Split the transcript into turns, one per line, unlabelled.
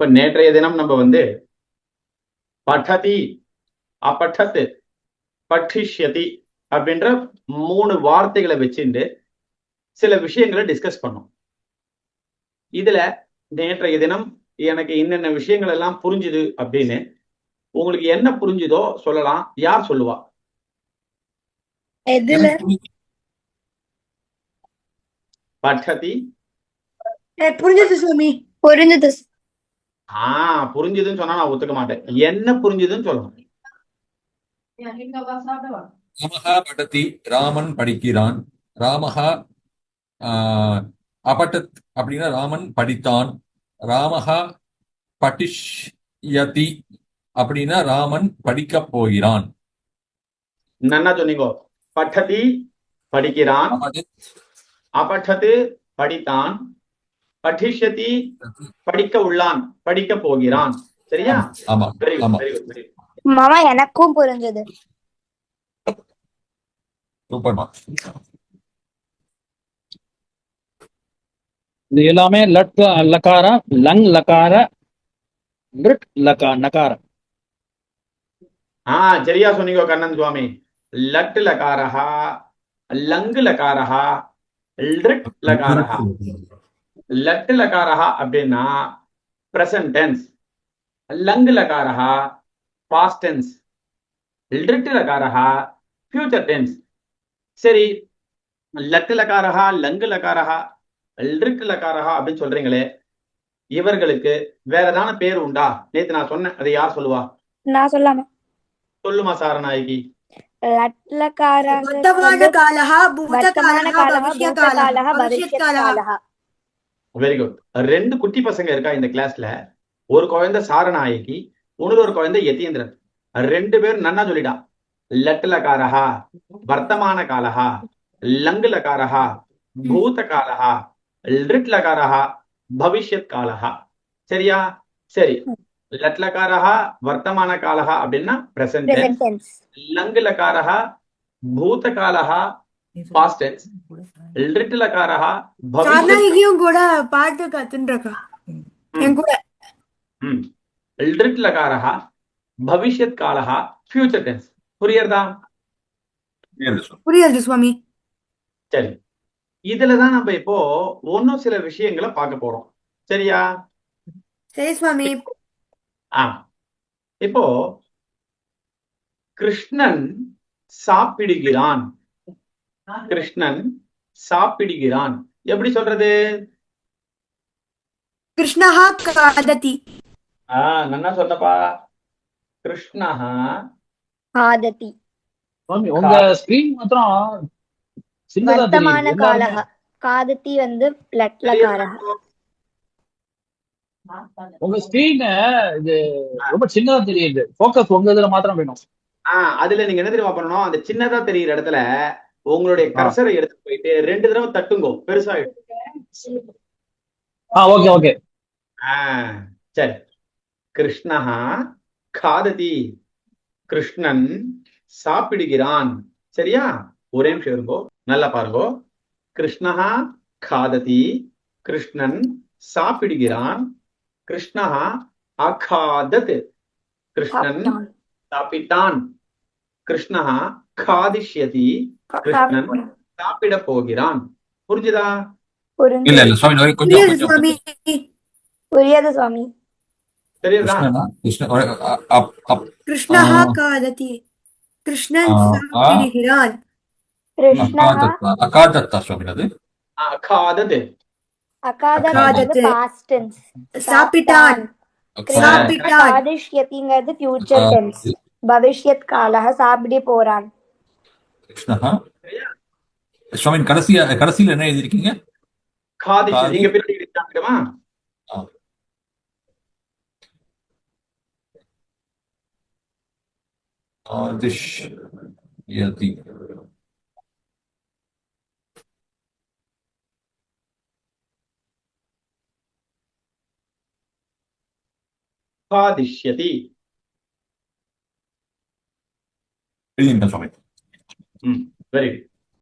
இப்ப நேற்றைய தினம் நம்ம வந்து படதி, அபடத், பட்டிஷ்யதி அப்படின்ற 3 வார்த்தைகளை வச்சுட்டு சில விஷயங்களை டிஸ்கஸ் பண்ணோம். இதுல நேற்றைய தினம் எனக்கு என்னென்ன விஷயங்கள் எல்லாம் புரிஞ்சுது அப்படின்னு உங்களுக்கு என்ன புரிஞ்சுதோ சொல்லலாம். யார் சொல்லுவா? படதி
புரிஞ்சது சுவாமி. புரிஞ்சது.
புரிஞ்சுதுன்னு சொன்னா நான் ஒத்துக்க மாட்டேன். என்ன புரிஞ்சுதுன்னு சொல்லணும்.
ராமஹா படதி, ராமன் படிக்கிறான். ராமஹா அபடத் அப்படின்னா ராமன் படித்தான். ராமஹா பட்டிஷ்யதி அப்படின்னா ராமன் படிக்க போகிறான்.
நன்னா சொன்னீங்க. படதி படிக்கிறான், அபடத் படித்தான், பட்டிஷ்யதி படிக்க உள்ளான், படிக்க போகிறான். சரியா?
ஆமா
வெரி குட்,
ஆமா
வெரி குட், வெரி குட்.
மாமா எனக்கும் புரிஞ்சது.
சூப்பர்மா.
இது எல்லாமே லட் லகார, லங் லகார, லிட் நகார.
சரியா சொன்னீங்க கண்ணன் சுவாமி. லட் லகாரஹா, லங் லகாரஹா, லிட் லகாரஹா. லட் லகாரஹா அப்படின்னா பிரசன்ட் டென்ஸ், லங் லகாரஹா பாஸ்ட் டென்ஸ், லிட் லகாரஹா ஃபியூச்சர் டென்ஸ். சரி, லட் லகாரஹா, லங் லகாரஹா, லிட் லகாரஹா அப்படின்னு சொல்றீங்களே, இவர்களுக்கு வேற ஏதான பேர் உண்டா? நேத்து நான் சொன்னேன், அதை யார் சொல்லுவா?
நான் சொல்லாமா?
சொல்லுமா சாரநாயகி. Very good. 2 குட்டி பசங்க இருக்கா இந்த கிளாஸ்ல. ஒரு குழந்தை சாரநாயகி, இன்னொரு குழந்தை யதீந்திரன். 2 பேரும் நன்னா சொல்லிடா. லட் லகாரஹா வர்த்தமான காலஹா, லங் லகாரஹா பூத காலஹா, லிட் லகாரஹா பவிஷ்யத் காலஹா. சரியா? சரி, லட் லகாரஹா வர்த்தமான காலஹா அப்படின்னா பிரசன்ட் டென்ஸ், லங் லகாரஹா பூத காலஹா பாஸ்ட் டென்ஸ், லிட் லகாரஹா
சாரநாயகியும் கூட பாட்டு கத்துன்னு இருக்கா என் கூட.
லிட் லகாரஹா பவிஷ்யத் காலஹா ஃபியூச்சர் டென்ஸ். புரியுறதா?
புரியுது சுவாமி.
சரி, இதுலதான் நம்ம இப்போ ஒன்னும் சில விஷயங்களை பார்க்க போறோம். சரியா?
சரி சுவாமி.
இப்போ கிருஷ்ணன் சாப்பிடுகிறான். கிருஷ்ணன் சாப்பிடுகிறான் எப்படி சொல்றது?
கிருஷ்ணஹா காததி.
நன்னா சொன்னப்பா. கிருஷ்ணஹா
காததி.
சுவாமி உங்க ஸ்கிரீன் மாத்திரம் சின்னதா
வர்த்தமான
தெரியுது.
காலஹ. காததி வந்து லட் லகாரஹ.
உங்க ஸ்கிரீன் இது ரொம்ப சின்னதா தெரியுது. ஃபோக்கஸ் உங்க இதுல மாத்திரம் வேணும்.
அதுல நீங்க என்ன தெரியுமா பண்ணணும்? அந்த சின்னதா தெரியுற இடத்துல உங்களுடைய கர்சரை எடுத்து போயிட்டு 2 தடவை தட்டுங்கோ, பெருசா.
Okay okay.
சரி, கிருஷ்ணஹா காததி, கிருஷ்ணன் சாப்பிடுகிறான். சரியா? ஒரே நிமிஷம் இருங்கோ, நல்லா பாருங்கோ. கிருஷ்ணஹா காததி, கிருஷ்ணன் சாப்பிடுகிறான். கிருஷ்ணஹா அகாதத், கிருஷ்ணன் சாப்பிட்டான். கிருஷ்ணஹா காதிஷ்யதி, கிருஷ்ணன் சாப்பிட போகிறான். புரிஞ்சுதா?
இல்ல இல்ல சுவாமி கொஞ்சம்
புரியாது சுவாமி.
தெரியுதா?
கிருஷ்ணஹா காததி, கிருஷ்ணன் சாப்பிடுகிறான்.
அகாதத்தா சுவாமி. அது
அகாதத்.
அகாதத் பாஸ்ட் டென்ஸ். சாப்பிட்டான். காதிஷ்யதிங்கிறது ஃபியூச்சர் டென்ஸ். பவிஷ்யத் காலஹ சாப்பிட போறான்.
கிருஷ்ணஹா சுவாமி கடைசியில என்ன எழுதிருக்கீங்க?
காதிஷ்யதி. நீங்க பின்னாடி இருக்காங்கமா?
காதிஷ்யதி.
காதிஷ்யதி.
எழுதிருக்கேன் சுவாமி.
Very good.